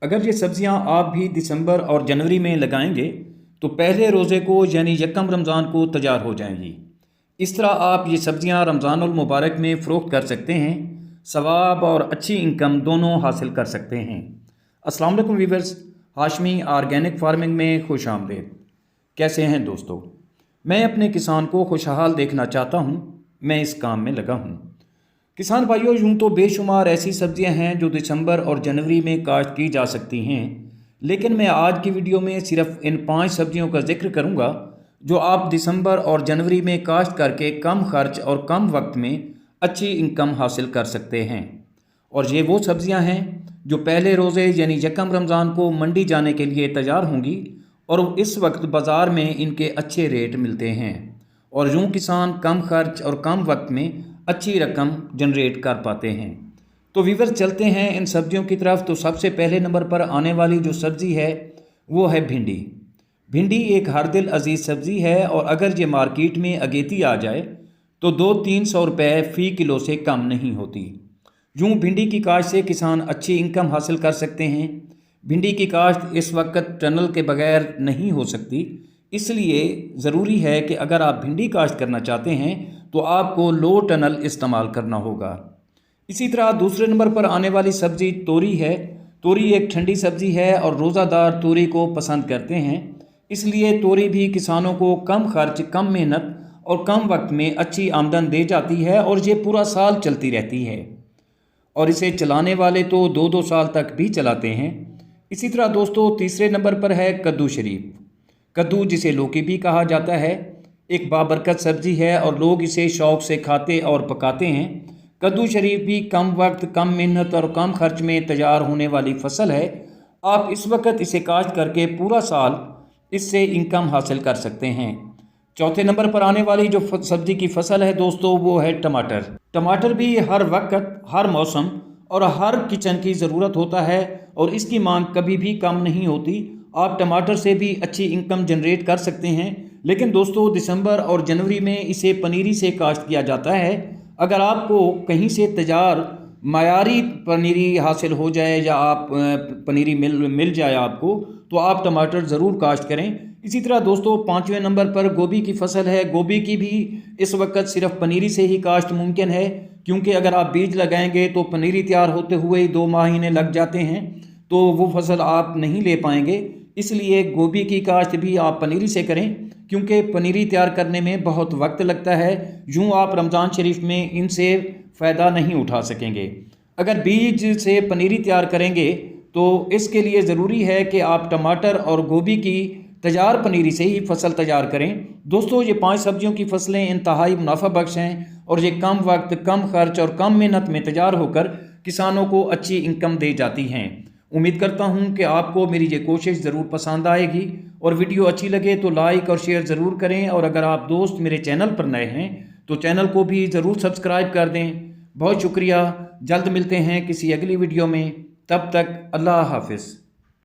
अगर ये सब्ज़ियाँ आप भी दिसंबर और जनवरी में लगाएंगे तो पहले रोज़े को यानी यकम रमज़ान को तैयार हो जाएंगी। इस तरह आप ये सब्ज़ियाँ रमज़ानुल मुबारक में फ़रोख्त कर सकते हैं, सवाब और अच्छी इनकम दोनों हासिल कर सकते हैं। अस्सलाम वालेकुम वीवर्स, हाशमी ऑर्गेनिक फार्मिंग में खुश आमदीद। कैसे हैं दोस्तों? मैं अपने किसान को खुशहाल देखना चाहता हूँ, मैं इस काम में लगा हूँ। किसान भाइयों, यूँ तो बेशुमार ऐसी सब्जियां हैं जो दिसंबर और जनवरी में काश्त की जा सकती हैं, लेकिन मैं आज की वीडियो में सिर्फ इन 5 सब्जियों का जिक्र करूंगा जो आप दिसंबर और जनवरी में काश्त करके कम खर्च और कम वक्त में अच्छी इनकम हासिल कर सकते हैं। और ये वो सब्जियां हैं जो पहले रोज़े यानी यकम रमज़ान को मंडी जाने के लिए तैयार होंगी और इस वक्त बाज़ार में इनके अच्छे रेट मिलते हैं और यूँ किसान कम खर्च और कम वक्त में अच्छी रकम जनरेट कर पाते हैं। तो वीवर चलते हैं इन सब्जियों की तरफ। तो सबसे पहले नंबर पर आने वाली जो सब्ज़ी है वो है भिंडी। भिंडी एक हर दिल अजीज़ सब्ज़ी है और अगर ये मार्केट में अगेती आ जाए तो 200-300 रुपये फ़ी किलो से कम नहीं होती। यूँ भिंडी की काश्त से किसान अच्छी इनकम हासिल कर सकते हैं। भिंडी की काश्त इस वक्त टनल के बगैर नहीं हो सकती, इसलिए ज़रूरी है कि अगर आप भिंडी काश्त करना चाहते हैं तो आपको लो टनल इस्तेमाल करना होगा। इसी तरह दूसरे नंबर पर आने वाली सब्ज़ी तोरी है। तोरी एक ठंडी सब्ज़ी है और रोज़ादार तोरी को पसंद करते हैं, इसलिए तोरी भी किसानों को कम खर्च, कम मेहनत और कम वक्त में अच्छी आमदन दे जाती है और ये पूरा साल चलती रहती है और इसे चलाने वाले तो 2-2 साल तक भी चलाते हैं। इसी तरह दोस्तों तीसरे नंबर पर है कद्दू शरीफ। कद्दू जिसे लौकी भी कहा जाता है, एक बाबरकत सब्ज़ी है और लोग इसे शौक़ से खाते और पकाते हैं। कद्दू शरीफ भी कम वक्त, कम मेहनत और कम खर्च में तैयार होने वाली फसल है। आप इस वक्त इसे काश्त करके पूरा साल इससे इनकम हासिल कर सकते हैं। चौथे नंबर पर आने वाली जो सब्ज़ी की फसल है दोस्तों वो है टमाटर। टमाटर भी हर वक्त, हर मौसम और हर किचन की ज़रूरत होता है और इसकी मांग कभी भी कम नहीं होती। आप टमाटर से भी अच्छी इनकम जनरेट कर सकते हैं, लेकिन दोस्तों दिसंबर और जनवरी में इसे पनीरी से काश्त किया जाता है। अगर आपको कहीं से तैयार मायारी पनीरी हासिल हो जाए या आप पनीरी मिल जाए आपको, तो आप टमाटर ज़रूर काश्त करें। इसी तरह दोस्तों 5वें नंबर पर गोभी की फसल है। गोभी की भी इस वक्त सिर्फ पनीरी से ही काश्त मुमकिन है, क्योंकि अगर आप बीज लगाएंगे तो पनीरी तैयार होते हुए ही 2 महीने लग जाते हैं, तो वो फसल आप नहीं ले पाएंगे। इसलिए गोभी की काश्त भी आप पनीरी से करें, क्योंकि पनीरी तैयार करने में बहुत वक्त लगता है। यूँ आप रमज़ान शरीफ में इनसे फ़ायदा नहीं उठा सकेंगे। अगर बीज से पनीरी तैयार करेंगे तो इसके लिए ज़रूरी है कि आप टमाटर और गोभी की तैयार पनीरी से ही फसल तैयार करें। दोस्तों ये 5 सब्जियों की फसलें इंतहाई मुनाफा बख्श हैं और ये कम वक्त, कम खर्च और कम मेहनत में तैयार होकर किसानों को अच्छी इनकम दे जाती हैं। उम्मीद करता हूं कि आपको मेरी ये कोशिश ज़रूर पसंद आएगी और वीडियो अच्छी लगे तो लाइक और शेयर ज़रूर करें और अगर आप दोस्त मेरे चैनल पर नए हैं तो चैनल को भी ज़रूर सब्सक्राइब कर दें। बहुत शुक्रिया। जल्द मिलते हैं किसी अगली वीडियो में, तब तक अल्लाह हाफिज़।